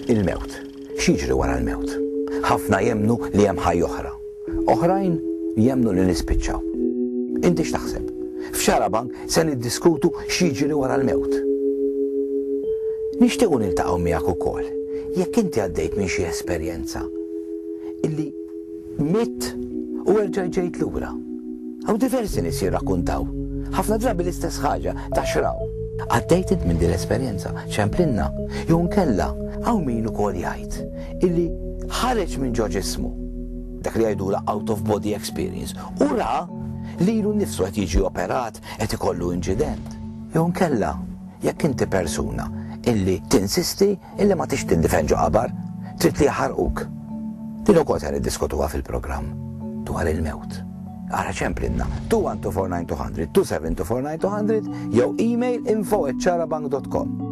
Il-mewt. X'jiġri wara l-mewt? Ħafna jemnu li hemm ħajja oħra. Oħrajn jemnu li nispiċċaw. Inti x'taħseb? F'Xarabank se niddiskutu x'jiġri wara l-mewt. Nixtiequ niltaqgħu miegħek ukoll. Jekk inti għaddejt minn xi esperjenza illi mitt u erġa' ġejt lura. Hawn diversi nies jirrakkuntaw. Ħafna drabi l-istess ħaġa taxraw. Għaddejt minn din l-esperjenza ċemplinna jew nkella hawn min ukoll jgħid illi ħareġ minn ġo ġismu dak li jgħidula out of body experience u ra li ilu nnifsu qed jiġi operat qed ikollu inċident. Jew nkella jekk inti persuna illi tinsisti illi ma tix tindifenġu qabar trid li jaħarquk. Din ukoll se niddiskutuha fil-programm dwar il-mewt. Ara ċemplinna 21249 200 272 jew email info@xarabank.com.